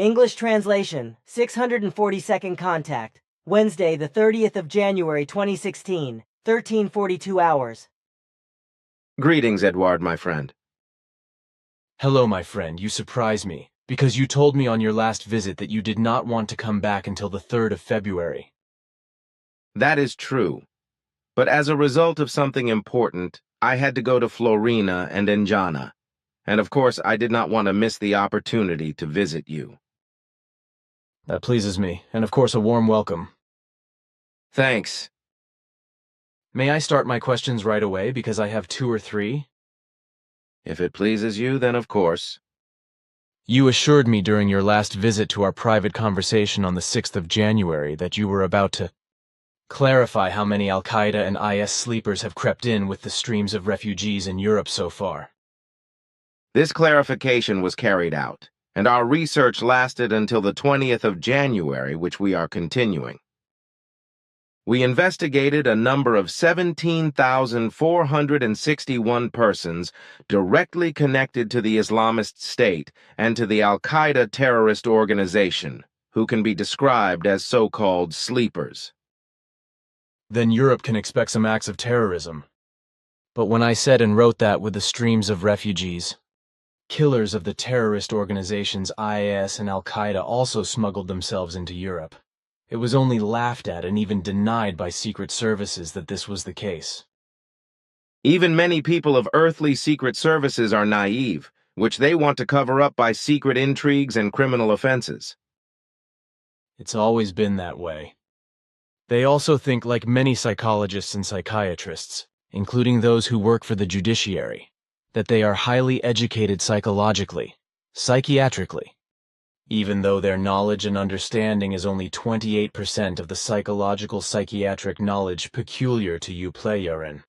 English translation, 642nd contact, Wednesday, the 30th of January 2016, 13:42 hours. Greetings, Edward, my friend. Hello, my friend, you surprise me, because you told me on your last visit that you did not want to come back until the 3rd of February. That is true. But as a result of something important, I had to go to Florina and Enjana. And of course, I did not want to miss the opportunity to visit you. That pleases me, and of course a warm welcome. Thanks. May I start my questions right away, because I have 2 or 3? If it pleases you, then of course. You assured me during your last visit to our private conversation on the 6th of January that you were about to clarify how many Al-Qaeda and IS sleepers have crept in with the streams of refugees in Europe so far. This clarification was carried out, and our research lasted until the 20th of January, which we are continuing. We investigated a number of 17,461 persons directly connected to the Islamist State and to the Al-Qaeda terrorist organization, who can be described as so-called sleepers. Then Europe can expect some acts of terrorism. But when I said and wrote that with the streams of refugees, killers of the terrorist organizations IS and Al-Qaeda also smuggled themselves into Europe. It was only laughed at and even denied by secret services that this was the case. Even many people of earthly secret services are naive, which they want to cover up by secret intrigues and criminal offenses. It's always been that way. They also think, like many psychologists and psychiatrists, including those who work for the judiciary, that they are highly educated psychologically, psychiatrically, even though their knowledge and understanding is only 28% of the psychological psychiatric knowledge peculiar to you playarin.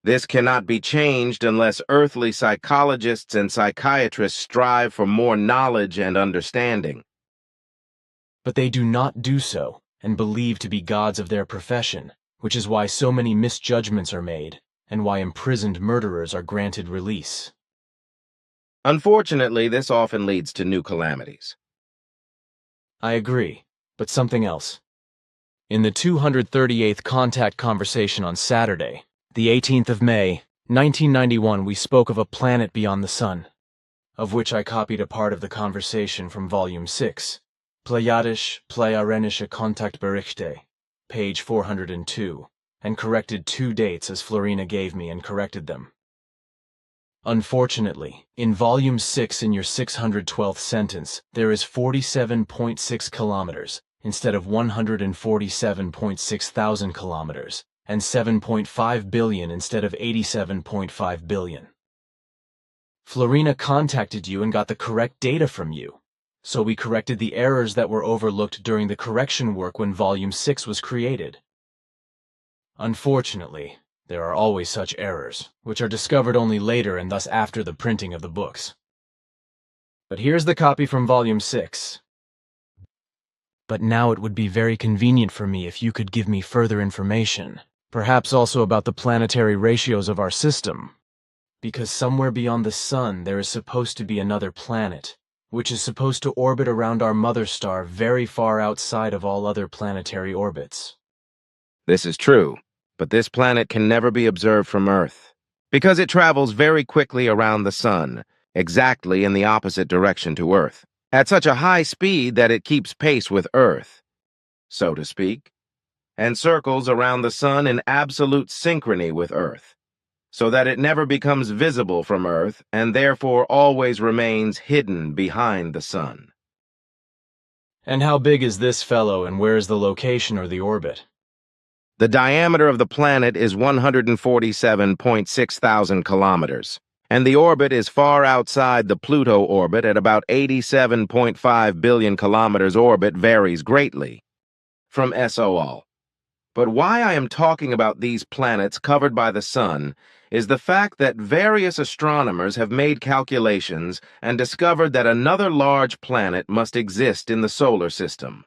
This cannot be changed unless earthly psychologists and psychiatrists strive for more knowledge and understanding. But they do not do so, and believe to be gods of their profession, which is why so many misjudgments are made, and why imprisoned murderers are granted release. Unfortunately, this often leads to new calamities. I agree, but something else. In the 238th contact conversation on Saturday, the 18th of May, 1991, we spoke of a planet beyond the Sun, of which I copied a part of the conversation from Volume 6, Playarenische Kontaktberichte, page 402, and corrected 2 dates as Florina gave me and corrected them. Unfortunately, in Volume 6 in your 612th sentence, there is 47.6 kilometers instead of 147.6 thousand kilometers, and 7.5 billion instead of 87.5 billion. Florina contacted you and got the correct data from you, so we corrected the errors that were overlooked during the correction work when Volume 6 was created. Unfortunately, there are always such errors, which are discovered only later and thus after the printing of the books. But here's the copy from Volume 6. But now it would be very convenient for me if you could give me further information, perhaps also about the planetary ratios of our system, because somewhere beyond the Sun there is supposed to be another planet, which is supposed to orbit around our mother star very far outside of all other planetary orbits. This is true, but this planet can never be observed from Earth, because it travels very quickly around the Sun, exactly in the opposite direction to Earth, at such a high speed that it keeps pace with Earth, so to speak, and circles around the Sun in absolute synchrony with Earth, so that it never becomes visible from Earth and therefore always remains hidden behind the Sun. And how big is this fellow, and where is the location or the orbit? The diameter of the planet is 147.6 thousand kilometers, and the orbit is far outside the Pluto orbit at about 87.5 billion kilometers. Orbit varies greatly from SOL. But why I am talking about these planets covered by the Sun is the fact that various astronomers have made calculations and discovered that another large planet must exist in the solar system.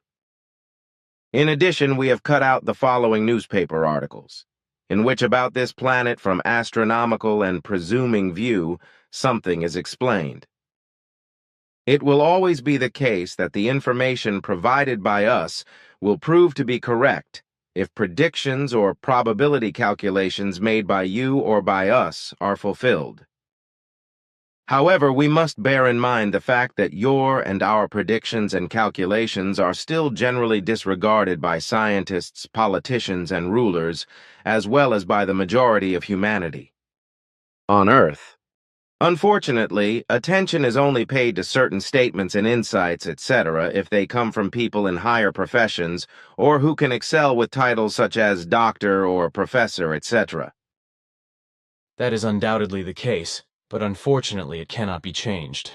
In addition, we have cut out the following newspaper articles, in which about this planet from astronomical and presuming view, something is explained. It will always be the case that the information provided by us will prove to be correct if predictions or probability calculations made by you or by us are fulfilled. However, we must bear in mind the fact that your and our predictions and calculations are still generally disregarded by scientists, politicians, and rulers, as well as by the majority of humanity on Earth. Unfortunately, attention is only paid to certain statements and insights, etc., if they come from people in higher professions or who can excel with titles such as doctor or professor, etc. That is undoubtedly the case, but unfortunately it cannot be changed.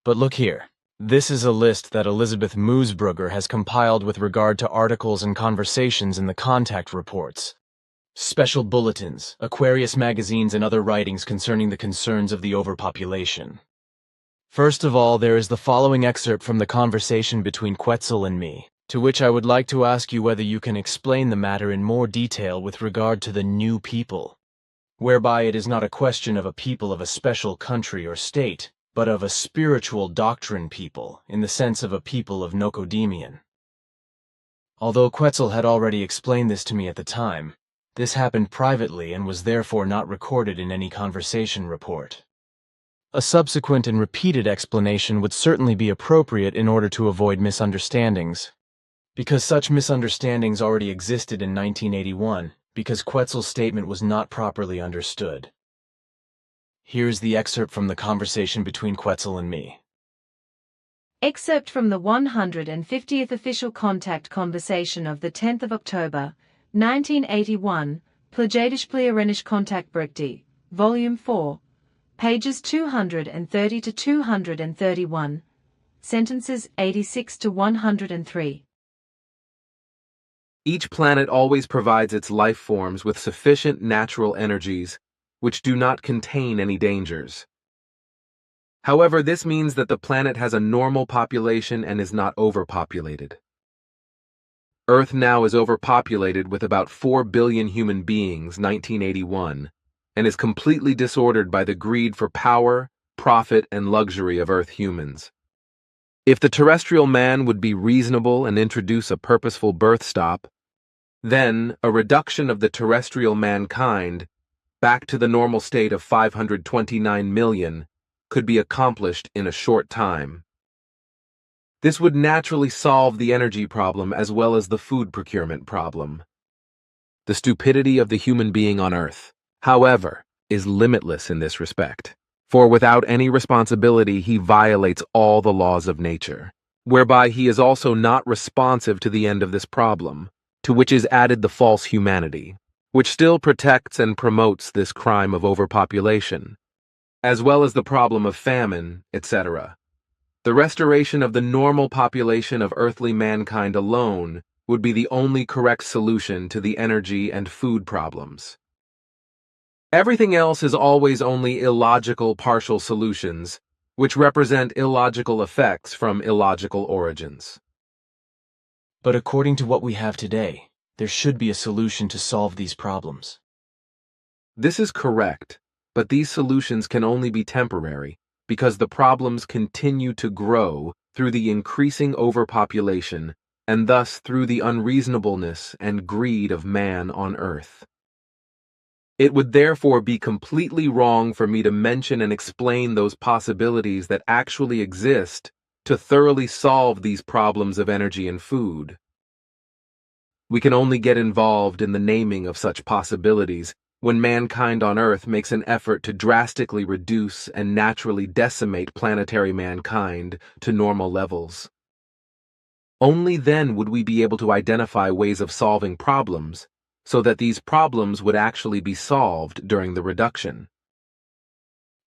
But look here. This is a list that Elizabeth Moosbrugger has compiled with regard to articles and conversations in the contact reports, special bulletins, Aquarius magazines, and other writings concerning the concerns of the overpopulation. First of all, there is the following excerpt from the conversation between Quetzal and me, to which I would like to ask you whether you can explain the matter in more detail with regard to the new people, whereby it is not a question of a people of a special country or state, but of a spiritual doctrine people, in the sense of a people of Nocodemian. Although Quetzal had already explained this to me at the time, this happened privately and was therefore not recorded in any conversation report. A subsequent and repeated explanation would certainly be appropriate in order to avoid misunderstandings, because such misunderstandings already existed in 1981, because Quetzal's statement was not properly understood. Here's the excerpt from the conversation between Quetzal and me. Excerpt from the 150th official contact conversation of the 10th of October, 1981, Plagadisch Kontaktberichte, Volume 4, pages 230 to 231, sentences 86 to 103. Each planet always provides its life forms with sufficient natural energies which do not contain any dangers. However, this means that the planet has a normal population and is not overpopulated. Earth now is overpopulated with about 4 billion human beings, 1981, and is completely disordered by the greed for power, profit, and luxury of Earth humans. If the terrestrial man would be reasonable and introduce a purposeful birth stop, then a reduction of the terrestrial mankind back to the normal state of 529 million could be accomplished in a short time. This would naturally solve the energy problem as well as the food procurement problem. The stupidity of the human being on Earth, however, is limitless in this respect, for without any responsibility he violates all the laws of nature, whereby he is also not responsive to the end of this problem, to which is added the false humanity, which still protects and promotes this crime of overpopulation, as well as the problem of famine, etc. The restoration of the normal population of earthly mankind alone would be the only correct solution to the energy and food problems. Everything else is always only illogical partial solutions, which represent illogical effects from illogical origins. But according to what we have today, there should be a solution to solve these problems. This is correct, but these solutions can only be temporary because the problems continue to grow through the increasing overpopulation and thus through the unreasonableness and greed of man on Earth. It would therefore be completely wrong for me to mention and explain those possibilities that actually exist to thoroughly solve these problems of energy and food. We can only get involved in the naming of such possibilities when mankind on Earth makes an effort to drastically reduce and naturally decimate planetary mankind to normal levels. Only then would we be able to identify ways of solving problems so that these problems would actually be solved during the reduction.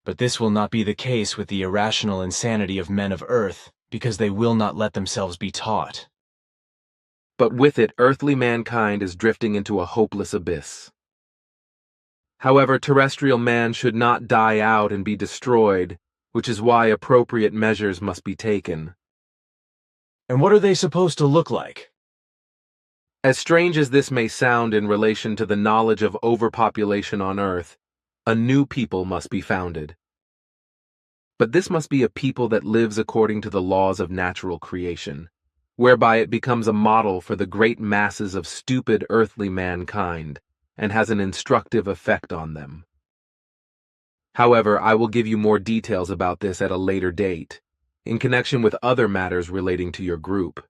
But this will not be the case with the irrational insanity of men of Earth, because they will not let themselves be taught. But with it, earthly mankind is drifting into a hopeless abyss. However, terrestrial man should not die out and be destroyed, which is why appropriate measures must be taken. And what are they supposed to look like? As strange as this may sound in relation to the knowledge of overpopulation on Earth, a new people must be founded. But this must be a people that lives according to the laws of natural creation, whereby it becomes a model for the great masses of stupid earthly mankind, and has an instructive effect on them. However, I will give you more details about this at a later date, in connection with other matters relating to your group.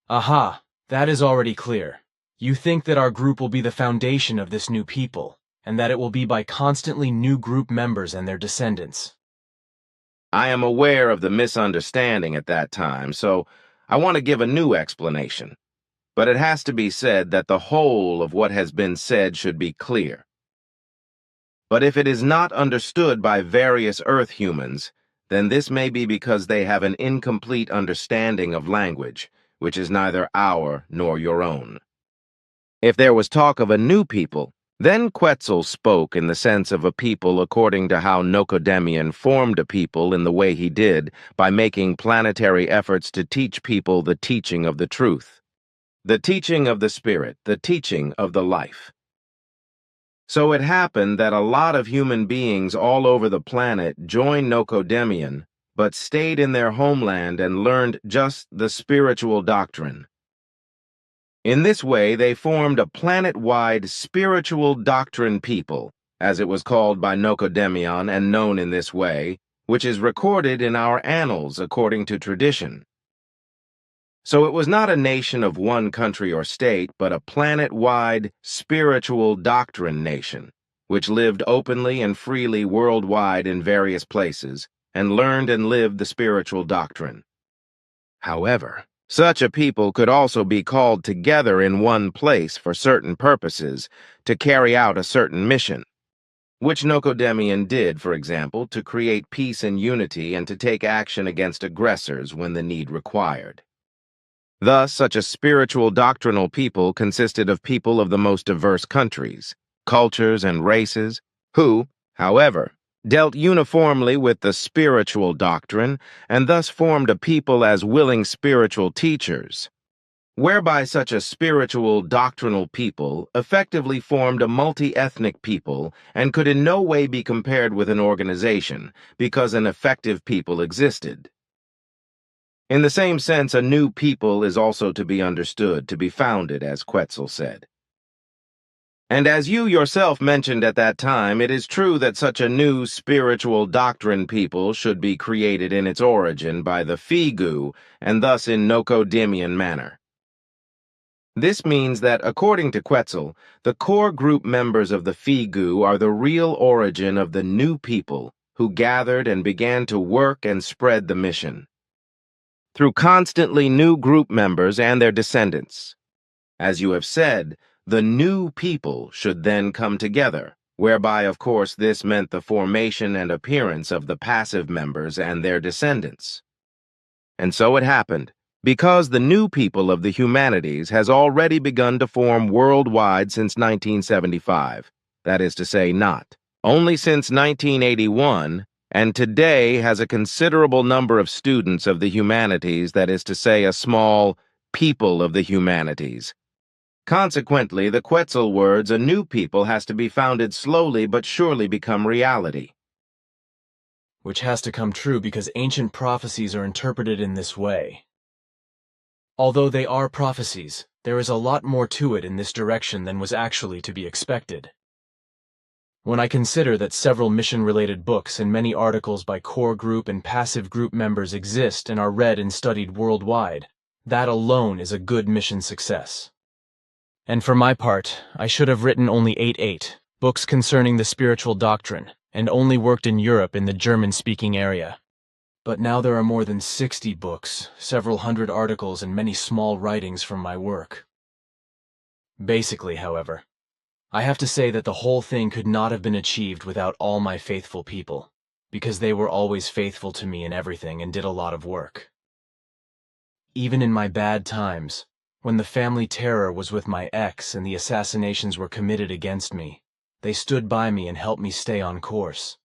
Aha, that is already clear. You think that our group will be the foundation of this new people, and that it will be by constantly new group members and their descendants. I am aware of the misunderstanding at that time, so I want to give a new explanation. But it has to be said that the whole of what has been said should be clear. But if it is not understood by various Earth humans, then this may be because they have an incomplete understanding of language, which is neither our nor your own. If there was talk of a new people, then Quetzal spoke in the sense of a people according to how Nocodemian formed a people in the way he did by making planetary efforts to teach people the teaching of the truth, the teaching of the spirit, the teaching of the life. So it happened that a lot of human beings all over the planet joined Nocodemian, but stayed in their homeland and learned just the spiritual doctrine. In this way, they formed a planet-wide spiritual doctrine people, as it was called by Nocodemian and known in this way, which is recorded in our annals according to tradition. So it was not a nation of one country or state, but a planet-wide spiritual doctrine nation, which lived openly and freely worldwide in various places, and learned and lived the spiritual doctrine. However, such a people could also be called together in one place for certain purposes to carry out a certain mission, which Nocodemian did, for example, to create peace and unity and to take action against aggressors when the need required. Thus, such a spiritual doctrinal people consisted of people of the most diverse countries, cultures, and races, who, however, dealt uniformly with the spiritual doctrine and thus formed a people as willing spiritual teachers, whereby such a spiritual doctrinal people effectively formed a multi-ethnic people and could in no way be compared with an organization because an effective people existed. In the same sense, a new people is also to be understood, to be founded, as Quetzal said. And as you yourself mentioned at that time, it is true that such a new spiritual doctrine people should be created in its origin by the Figu, and thus in Nocodemian manner. This means that, according to Quetzal, the core group members of the Figu are the real origin of the new people who gathered and began to work and spread the mission, through constantly new group members and their descendants. As you have said, the new people should then come together, whereby, of course, this meant the formation and appearance of the passive members and their descendants. And so it happened, because the new people of the humanities has already begun to form worldwide since 1975, that is to say, not only since 1981, and today has a considerable number of students of the humanities, that is to say, a small people of the humanities. Consequently, the Quetzal words, a new people has to be founded slowly but surely become reality. Which has to come true because ancient prophecies are interpreted in this way. Although they are prophecies, there is a lot more to it in this direction than was actually to be expected. When I consider that several mission-related books and many articles by core group and passive group members exist and are read and studied worldwide, that alone is a good mission success. And for my part, I should have written only 8 books concerning the spiritual doctrine, and only worked in Europe in the German-speaking area. But now there are more than 60 books, several hundred articles, and many small writings from my work. Basically, however, I have to say that the whole thing could not have been achieved without all my faithful people, because they were always faithful to me in everything and did a lot of work. Even in my bad times, when the family terror was with my ex and the assassinations were committed against me, they stood by me and helped me stay on course.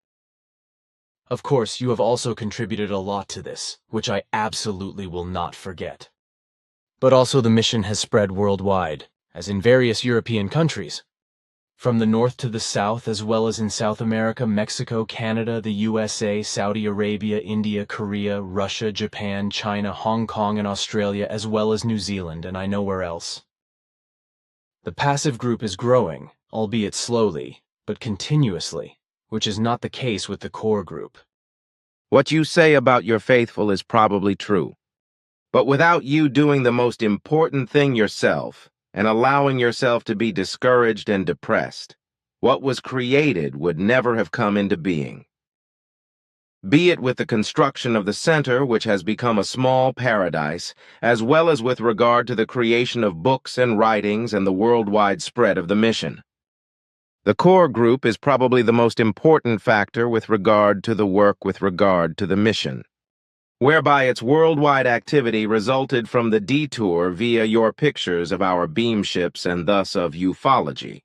Of course, you have also contributed a lot to this, which I absolutely will not forget. But also the mission has spread worldwide, as in various European countries. From the north to the south, as well as in South America, Mexico, Canada, the USA, Saudi Arabia, India, Korea, Russia, Japan, China, Hong Kong, and Australia, as well as New Zealand, and I know where else. The passive group is growing, albeit slowly, but continuously, which is not the case with the core group. What you say about your faithful is probably true. But without you doing the most important thing yourself, and allowing yourself to be discouraged and depressed, what was created would never have come into being. Be it with the construction of the center, which has become a small paradise, as well as with regard to the creation of books and writings and the worldwide spread of the mission. The core group is probably the most important factor with regard to the work with regard to the mission, whereby its worldwide activity resulted from the detour via your pictures of our beam ships and thus of ufology.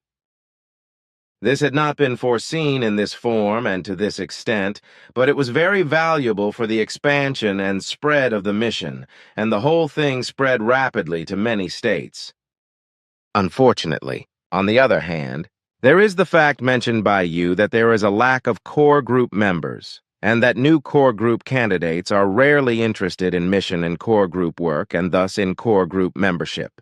This had not been foreseen in this form and to this extent, but it was very valuable for the expansion and spread of the mission, and the whole thing spread rapidly to many states. Unfortunately, on the other hand, there is the fact mentioned by you that there is a lack of core group members, and that new core group candidates are rarely interested in mission and core group work and thus in core group membership.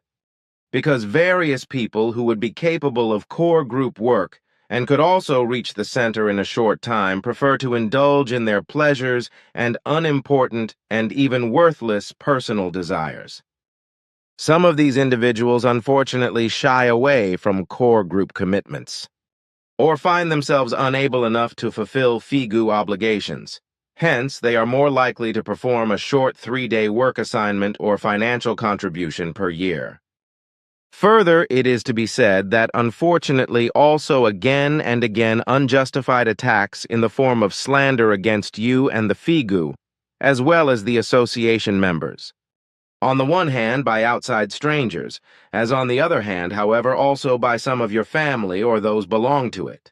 Because various people who would be capable of core group work and could also reach the center in a short time prefer to indulge in their pleasures and unimportant and even worthless personal desires. Some of these individuals unfortunately shy away from core group commitments, or find themselves unable enough to fulfill FIGU obligations. Hence, they are more likely to perform a short 3-day work assignment or financial contribution per year. Further, it is to be said that unfortunately also again and again unjustified attacks in the form of slander against you and the FIGU, as well as the association members. On the one hand, by outside strangers, as on the other hand, however, also by some of your family or those belong to it.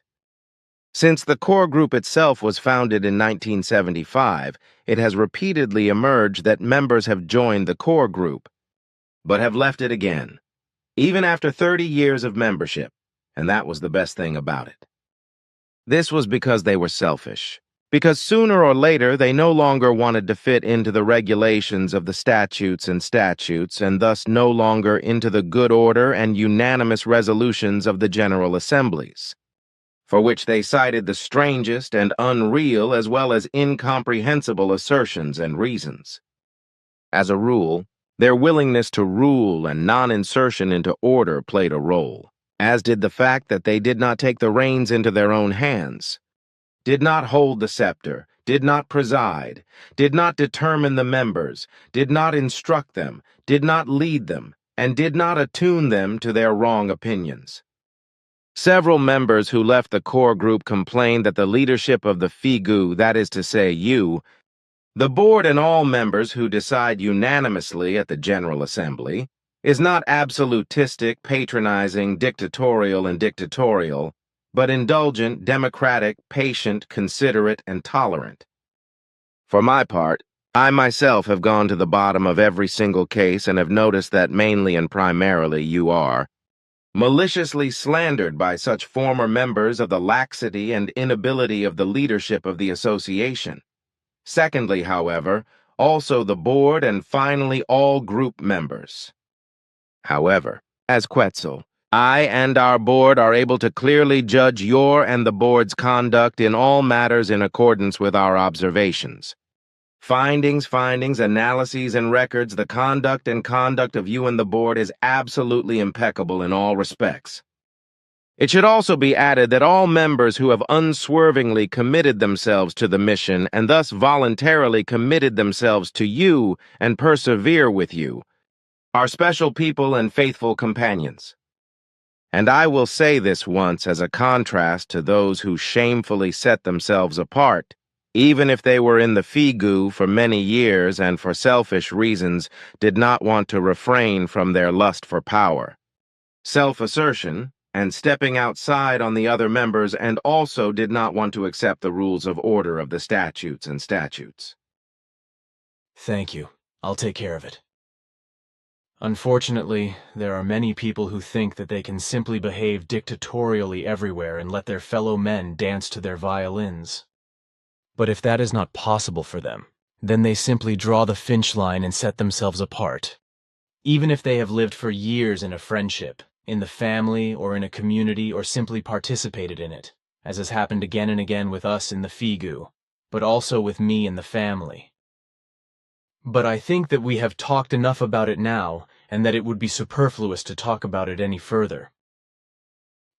Since the core group itself was founded in 1975, it has repeatedly emerged that members have joined the core group, but have left it again, even after 30 years of membership, and that was the best thing about it. This was because they were selfish. Because sooner or later they no longer wanted to fit into the regulations of the statutes and thus no longer into the good order and unanimous resolutions of the General Assemblies, for which they cited the strangest and unreal as well as incomprehensible assertions and reasons. As a rule, their willingness to rule and non-insertion into order played a role, as did the fact that they did not take the reins into their own hands, did not hold the scepter, did not preside, did not determine the members, did not instruct them, did not lead them, and did not attune them to their wrong opinions. Several members who left the core group complained that the leadership of the FIGU, that is to say you, the board and all members who decide unanimously at the General Assembly, is not absolutistic, patronizing, dictatorial, but indulgent, democratic, patient, considerate, and tolerant. For my part, I myself have gone to the bottom of every single case and have noticed that mainly and primarily you are maliciously slandered by such former members of the laxity and inability of the leadership of the association. Secondly, however, also the board and finally all group members. However, as Quetzal, I and our board are able to clearly judge your and the board's conduct in all matters in accordance with our observations. Findings, analyses, and records, the conduct of you and the board is absolutely impeccable in all respects. It should also be added that all members who have unswervingly committed themselves to the mission and thus voluntarily committed themselves to you and persevere with you are special people and faithful companions. And I will say this once as a contrast to those who shamefully set themselves apart, even if they were in the FIGU for many years and for selfish reasons did not want to refrain from their lust for power, self-assertion, and stepping outside on the other members, and also did not want to accept the rules of order of the statutes. Thank you. I'll take care of it. Unfortunately, there are many people who think that they can simply behave dictatorially everywhere and let their fellow men dance to their violins. But if that is not possible for them, then they simply draw the Finch line and set themselves apart. Even if they have lived for years in a friendship, in the family, or in a community, or simply participated in it, as has happened again and again with us in the Figu, but also with me and the family. But I think that we have talked enough about it now, and that it would be superfluous to talk about it any further.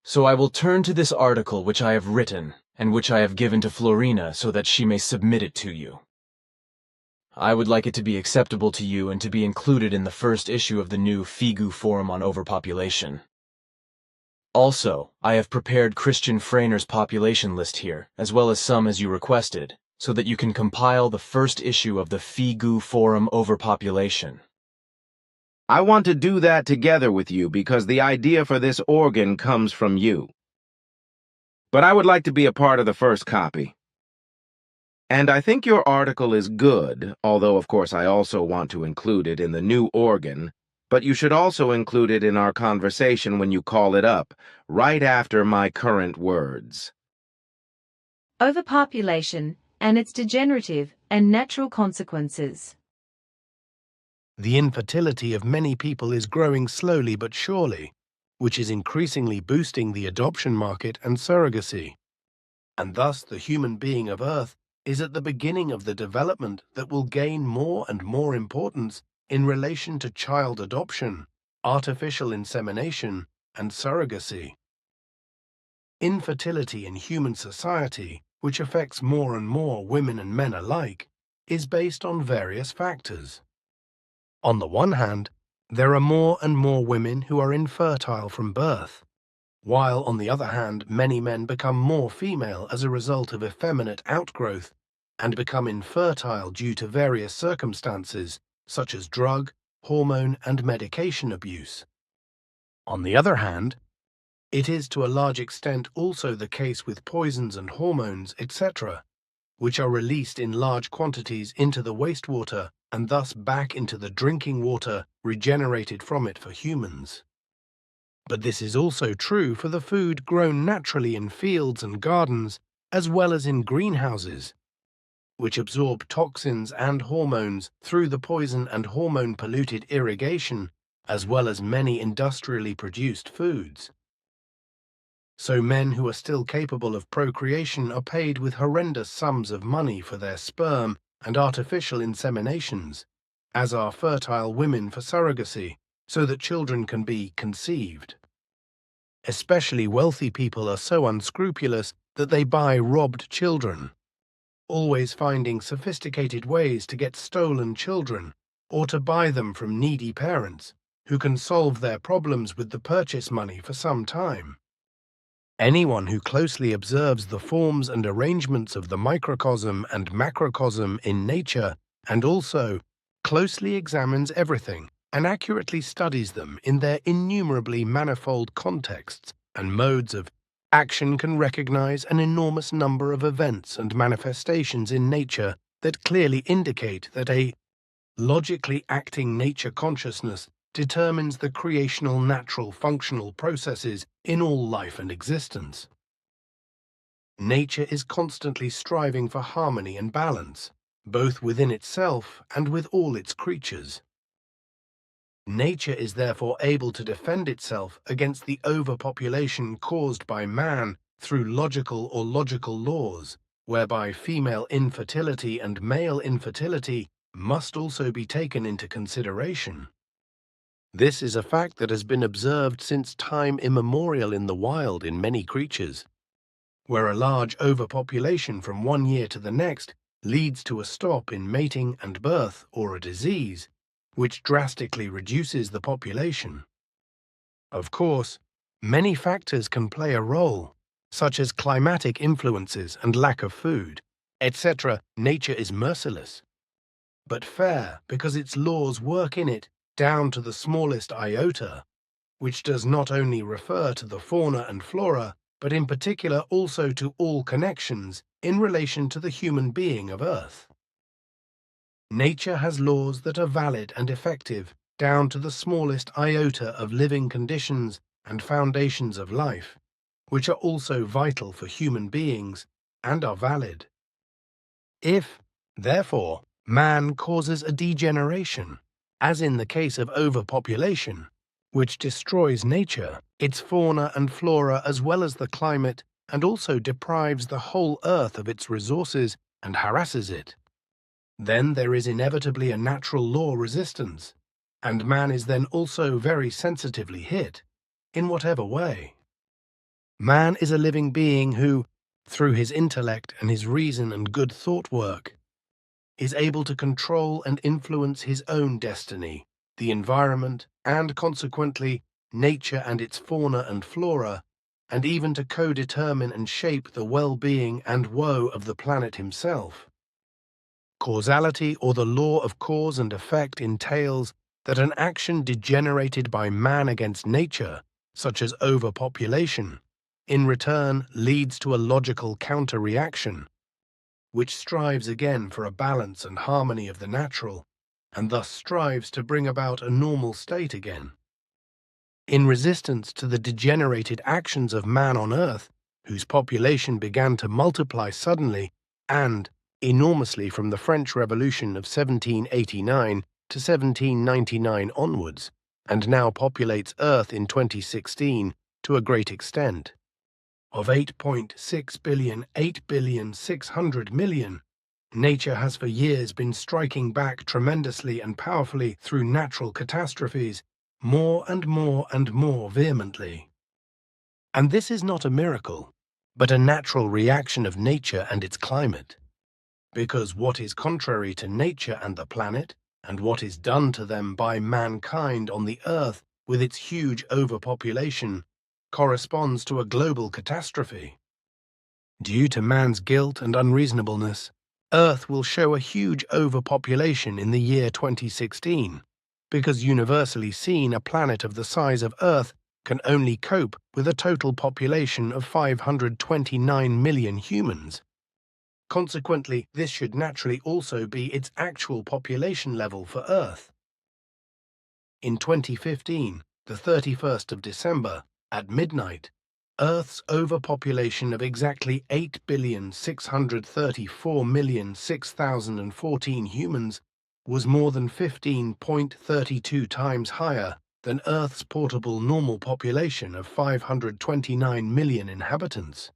So I will turn to this article which I have written, and which I have given to Florina so that she may submit it to you. I would like it to be acceptable to you and to be included in the first issue of the new Figu Forum on Overpopulation. Also, I have prepared Christian Frainer's population list here, as well as some as you requested, so that you can compile the first issue of the Figu Forum Overpopulation. I want to do that together with you because the idea for this organ comes from you. But I would like to be a part of the first copy. And I think your article is good, although of course I also want to include it in the new organ, but you should also include it in our conversation when you call it up, right after my current words. Overpopulation and its degenerative and natural consequences. The infertility of many people is growing slowly but surely, which is increasingly boosting the adoption market and surrogacy. And thus the human being of Earth is at the beginning of the development that will gain more and more importance in relation to child adoption, artificial insemination, and surrogacy. Infertility in human society, which affects more and more women and men alike, is based on various factors. On the one hand, there are more and more women who are infertile from birth, while on the other hand, many men become more female as a result of effeminate outgrowth and become infertile due to various circumstances such as drug, hormone, and medication abuse. On the other hand, it is to a large extent also the case with poisons and hormones, etc., which are released in large quantities into the wastewater and thus back into the drinking water regenerated from it for humans. But this is also true for the food grown naturally in fields and gardens, as well as in greenhouses, which absorb toxins and hormones through the poison and hormone-polluted irrigation, as well as many industrially produced foods. So men who are still capable of procreation are paid with horrendous sums of money for their sperm and artificial inseminations, as are fertile women for surrogacy, so that children can be conceived. Especially wealthy people are so unscrupulous that they buy robbed children, always finding sophisticated ways to get stolen children or to buy them from needy parents who can solve their problems with the purchase money for some time. Anyone who closely observes the forms and arrangements of the microcosm and macrocosm in nature and also closely examines everything and accurately studies them in their innumerably manifold contexts and modes of action can recognize an enormous number of events and manifestations in nature that clearly indicate that a logically acting nature consciousness determines the creational natural functional processes in all life and existence. Nature is constantly striving for harmony and balance, both within itself and with all its creatures. Nature is therefore able to defend itself against the overpopulation caused by man through logical or logical laws, whereby female infertility and male infertility must also be taken into consideration. This is a fact that has been observed since time immemorial in the wild in many creatures, where a large overpopulation from one year to the next leads to a stop in mating and birth or a disease, which drastically reduces the population. Of course, many factors can play a role, such as climatic influences and lack of food, etc. Nature is merciless, but fair because its laws work in it down to the smallest iota, which does not only refer to the fauna and flora, but in particular also to all connections in relation to the human being of Earth. Nature has laws that are valid and effective down to the smallest iota of living conditions and foundations of life, which are also vital for human beings and are valid. If, therefore, man causes a degeneration, as in the case of overpopulation, which destroys nature, its fauna and flora as well as the climate, and also deprives the whole earth of its resources and harasses it, then there is inevitably a natural law resistance, and man is then also very sensitively hit, in whatever way. Man is a living being who, through his intellect and his reason and good thought work, is able to control and influence his own destiny, the environment, and consequently nature and its fauna and flora, and even to co-determine and shape the well-being and woe of the planet himself. Causality, or the law of cause and effect, entails that an action degenerated by man against nature, such as overpopulation, in return leads to a logical counter-reaction, which strives again for a balance and harmony of the natural, and thus strives to bring about a normal state again. In resistance to the degenerated actions of man on Earth, whose population began to multiply suddenly and enormously from the French Revolution of 1789 to 1799 onwards, and now populates Earth in 2016 to a great extent. Of 8.6 billion, 8,600 million, nature has for years been striking back tremendously and powerfully through natural catastrophes, more and more and more vehemently. And this is not a miracle, but a natural reaction of nature and its climate. Because what is contrary to nature and the planet, and what is done to them by mankind on the earth with its huge overpopulation, corresponds to a global catastrophe. Due to man's guilt and unreasonableness, Earth will show a huge overpopulation in the year 2016, because universally seen a planet of the size of Earth can only cope with a total population of 529 million humans. Consequently, this should naturally also be its actual population level for Earth. In 2015, the 31st of December, at midnight, Earth's overpopulation of exactly 8,634,006,014 humans was more than 15.32 times higher than Earth's portable normal population of 529 million inhabitants.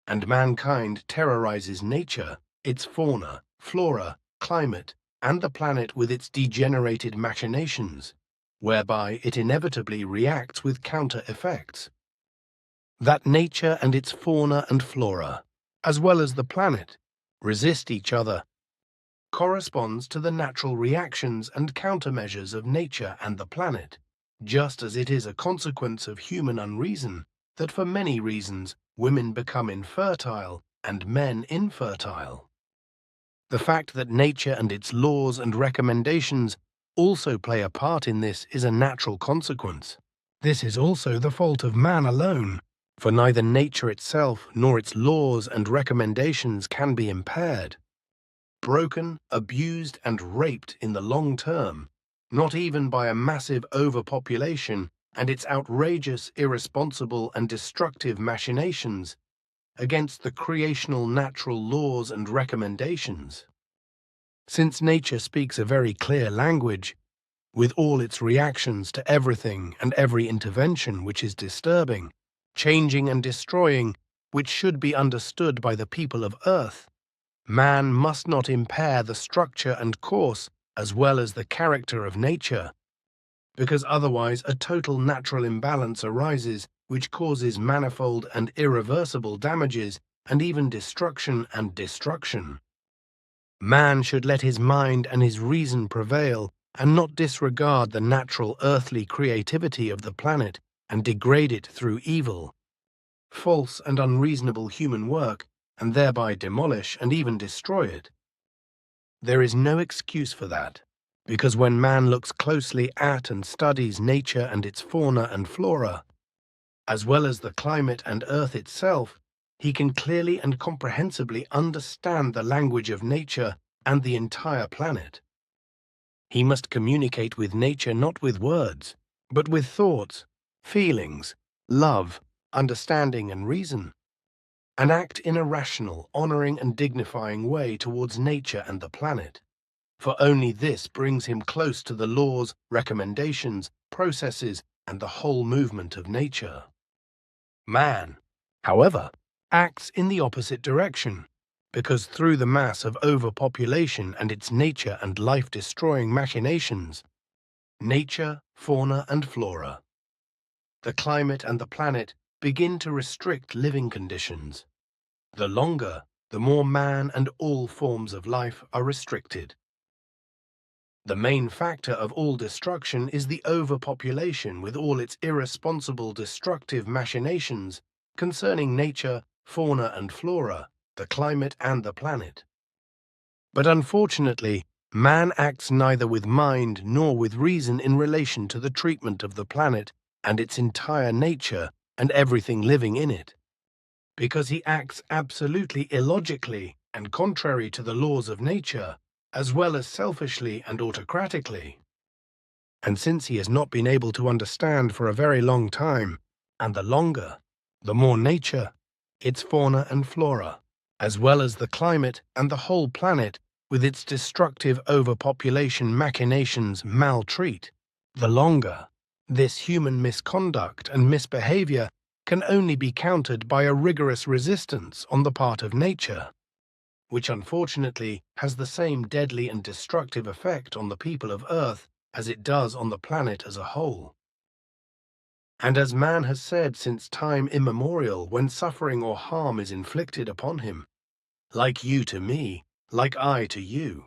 And mankind terrorizes nature, its fauna, flora, climate, and the planet with its degenerated machinations, whereby it inevitably reacts with counter-effects. That nature and its fauna and flora, as well as the planet, resist each other, corresponds to the natural reactions and countermeasures of nature and the planet, just as it is a consequence of human unreason that for many reasons women become infertile and men infertile. The fact that nature and its laws and recommendations also play a part in this is a natural consequence. This is also the fault of man alone, for neither nature itself nor its laws and recommendations can be impaired, broken, abused, and raped in the long term, not even by a massive overpopulation and its outrageous, irresponsible, and destructive machinations against the creational natural laws and recommendations. Since nature speaks a very clear language, with all its reactions to everything and every intervention which is disturbing, changing and destroying, which should be understood by the people of Earth, man must not impair the structure and course as well as the character of nature, because otherwise a total natural imbalance arises which causes manifold and irreversible damages and even destruction and destruction. Man should let his mind and his reason prevail and not disregard the natural earthly creativity of the planet and degrade it through evil, false and unreasonable human work, and thereby demolish and even destroy it. There is no excuse for that, because when man looks closely at and studies nature and its fauna and flora, as well as the climate and Earth itself, he can clearly and comprehensibly understand the language of nature and the entire planet. He must communicate with nature not with words, but with thoughts, feelings, love, understanding, and reason, and act in a rational, honoring, and dignifying way towards nature and the planet. For only this brings him close to the laws, recommendations, processes, and the whole movement of nature. Man, however, acts in the opposite direction, because through the mass of overpopulation and its nature and life-destroying machinations, nature, fauna, and flora, the climate and the planet begin to restrict living conditions. The longer, the more man and all forms of life are restricted. The main factor of all destruction is the overpopulation with all its irresponsible destructive machinations concerning nature, fauna and flora, the climate and the planet. But unfortunately, man acts neither with mind nor with reason in relation to the treatment of the planet and its entire nature and everything living in it, because he acts absolutely illogically and contrary to the laws of nature, as well as selfishly and autocratically. And since he has not been able to understand for a very long time, and the longer, the more nature, its fauna and flora, as well as the climate and the whole planet with its destructive overpopulation machinations maltreat, the longer, this human misconduct and misbehavior can only be countered by a rigorous resistance on the part of nature, which unfortunately has the same deadly and destructive effect on the people of Earth as it does on the planet as a whole. And as man has said since time immemorial, when suffering or harm is inflicted upon him, like you to me, like I to you,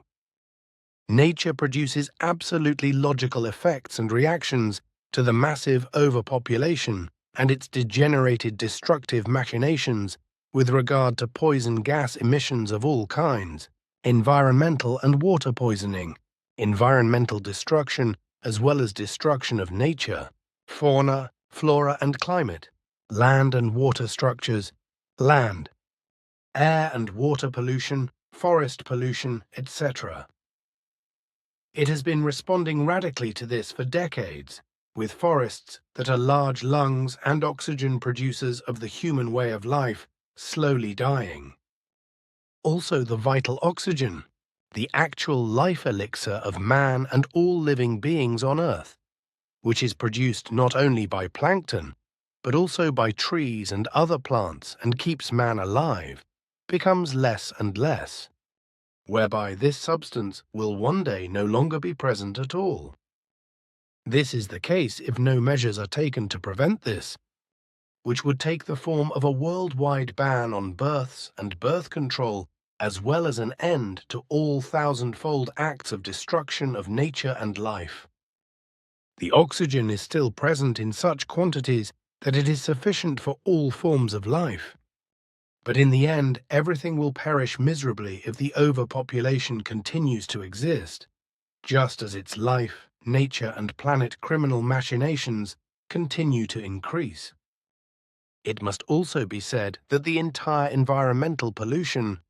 nature produces absolutely logical effects and reactions to the massive overpopulation and its degenerated destructive machinations with regard to poison gas emissions of all kinds, environmental and water poisoning, environmental destruction as well as destruction of nature, fauna, flora and climate, land and water structures, land, air and water pollution, forest pollution, etc. It has been responding radically to this for decades, with forests that are large lungs and oxygen producers of the human way of life slowly dying. Also the vital oxygen, the actual life elixir of man and all living beings on Earth, which is produced not only by plankton, but also by trees and other plants and keeps man alive, becomes less and less, whereby this substance will one day no longer be present at all. This is the case if no measures are taken to prevent this, which would take the form of a worldwide ban on births and birth control, as well as an end to all thousand-fold acts of destruction of nature and life. The oxygen is still present in such quantities that it is sufficient for all forms of life. But in the end, everything will perish miserably if the overpopulation continues to exist, just as its life, nature, and planet criminal machinations continue to increase. It must also be said that the entire environmental pollution,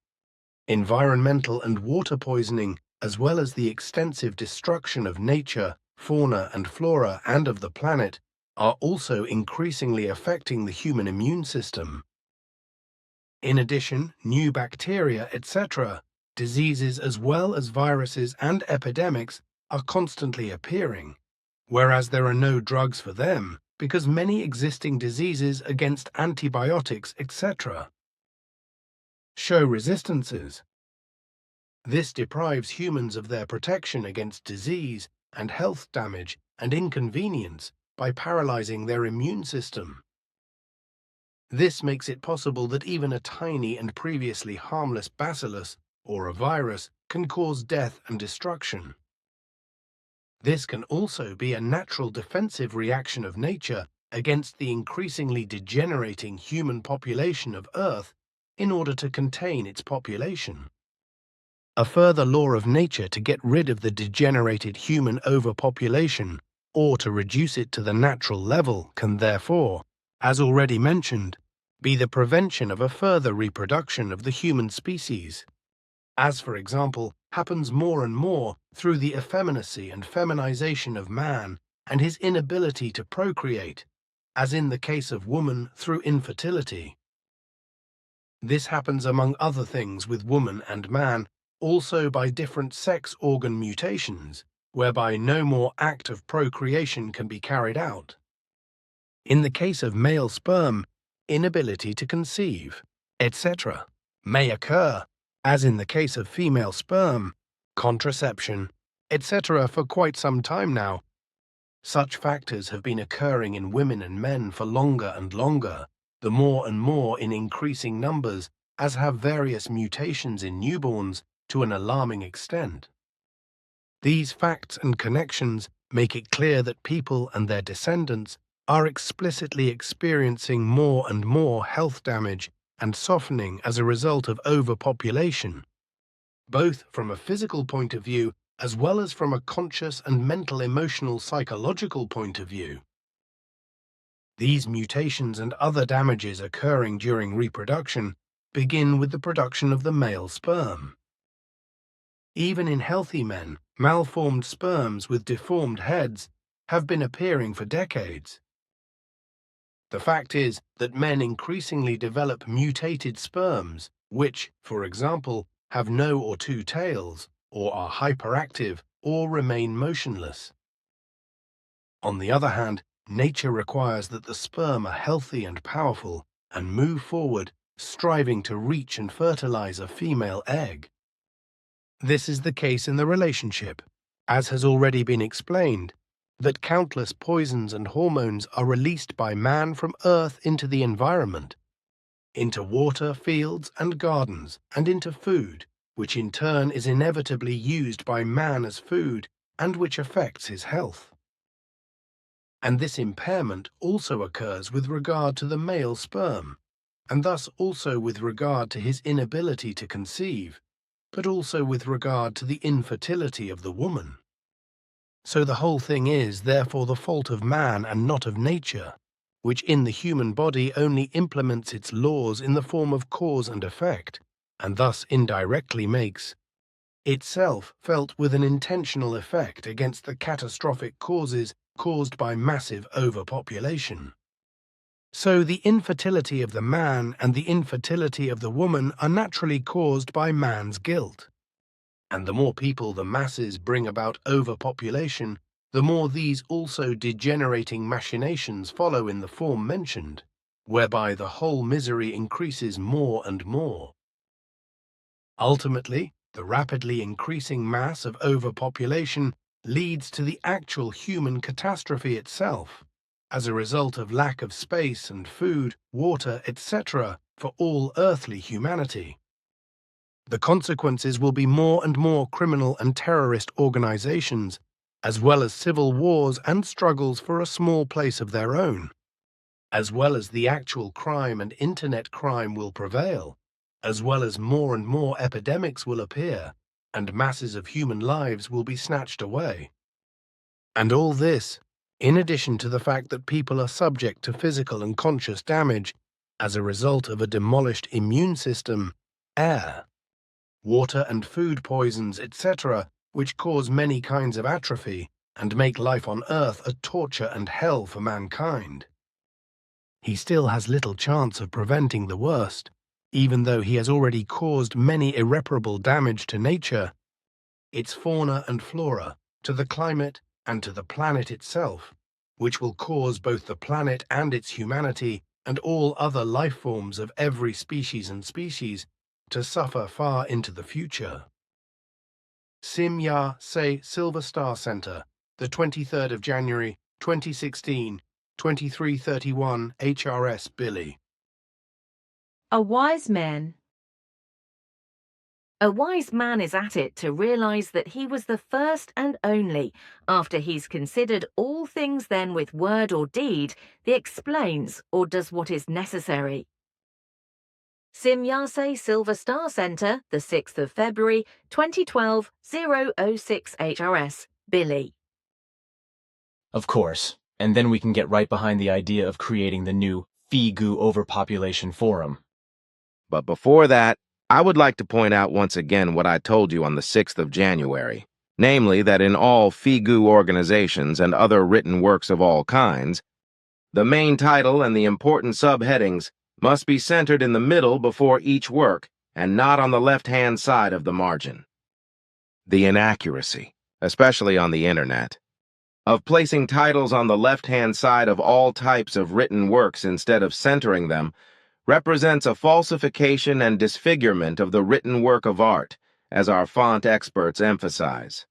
environmental and water poisoning, as well as the extensive destruction of nature, fauna and flora and of the planet, are also increasingly affecting the human immune system. In addition, new bacteria, etc., diseases as well as viruses and epidemics are constantly appearing, whereas there are no drugs for them because many existing diseases against antibiotics, etc., show resistances. This deprives humans of their protection against disease and health damage and inconvenience by paralyzing their immune system. This makes it possible that even a tiny and previously harmless bacillus or a virus can cause death and destruction. This can also be a natural defensive reaction of nature against the increasingly degenerating human population of Earth in order to contain its population. A further law of nature to get rid of the degenerated human overpopulation or to reduce it to the natural level can therefore, as already mentioned, be the prevention of a further reproduction of the human species, as for example, happens more and more through the effeminacy and feminization of man and his inability to procreate, as in the case of woman through infertility. This happens among other things with woman and man, also by different sex organ mutations, whereby no more act of procreation can be carried out. In the case of male sperm, inability to conceive, etc., may occur, as in the case of female sperm, contraception, etc., for quite some time now. Such factors have been occurring in women and men for longer and longer, the more and more in increasing numbers, as have various mutations in newborns to an alarming extent. These facts and connections make it clear that people and their descendants are explicitly experiencing more and more health damage and softening as a result of overpopulation, both from a physical point of view as well as from a conscious and mental, emotional, psychological point of view. These mutations and other damages occurring during reproduction begin with the production of the male sperm. Even in healthy men, malformed sperms with deformed heads have been appearing for decades. The fact is that men increasingly develop mutated sperms, which, for example, have no or two tails, or are hyperactive, or remain motionless. On the other hand, nature requires that the sperm are healthy and powerful, and move forward, striving to reach and fertilize a female egg. This is the case in the relationship, as has already been explained, that countless poisons and hormones are released by man from Earth into the environment, into water, fields, and gardens, and into food, which in turn is inevitably used by man as food and which affects his health. And this impairment also occurs with regard to the male sperm, and thus also with regard to his inability to conceive, but also with regard to the infertility of the woman. So the whole thing is therefore the fault of man and not of nature, which in the human body only implements its laws in the form of cause and effect, and thus indirectly makes itself felt with an intentional effect against the catastrophic causes caused by massive overpopulation. So the infertility of the man and the infertility of the woman are naturally caused by man's guilt. And the more people the masses bring about overpopulation, the more these also degenerating machinations follow in the form mentioned, whereby the whole misery increases more and more. Ultimately, the rapidly increasing mass of overpopulation leads to the actual human catastrophe itself, as a result of lack of space and food, water, etc. for all earthly humanity. The consequences will be more and more criminal and terrorist organizations, as well as civil wars and struggles for a small place of their own, as well as the actual crime and internet crime will prevail, as well as more and more epidemics will appear, and masses of human lives will be snatched away. And all this, in addition to the fact that people are subject to physical and conscious damage as a result of a demolished immune system, air, water and food poisons, etc., which cause many kinds of atrophy and make life on Earth a torture and hell for mankind. He still has little chance of preventing the worst, even though he has already caused many irreparable damage to nature, its fauna and flora, to the climate, and to the planet itself, which will cause both the planet and its humanity and all other life forms of every species and species to suffer far into the future. Sim Se Silver Star Center, the 23rd of January, 2016, 2331 HRS Billy. A wise man. A wise man is at it to realize that he was the first and only, after he's considered all things then with word or deed, the explains or does what is necessary. Simyase Silver Star Center, the 6th of February, 2012, 006 HRS, Billy. Of course, and then we can get right behind the idea of creating the new FIGU Overpopulation Forum. But before that, I would like to point out once again what I told you on the 6th of January, namely that in all FIGU organizations and other written works of all kinds, the main title and the important subheadings must be centered in the middle before each work and not on the left-hand side of the margin. The inaccuracy, especially on the internet, of placing titles on the left-hand side of all types of written works instead of centering them represents a falsification and disfigurement of the written work of art, as our font experts emphasize.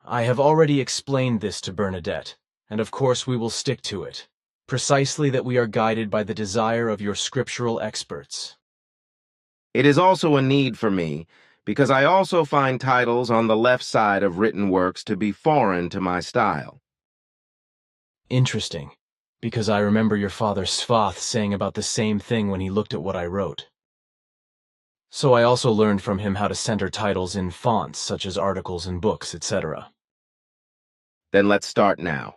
I have already explained this to Bernadette, and of course we will stick to it, precisely that we are guided by the desire of your scriptural experts. It is also a need for me, because I also find titles on the left side of written works to be foreign to my style. Interesting, because I remember your father Svath saying about the same thing when he looked at what I wrote. So I also learned from him how to center titles in fonts such as articles and books, etc. Then let's start now.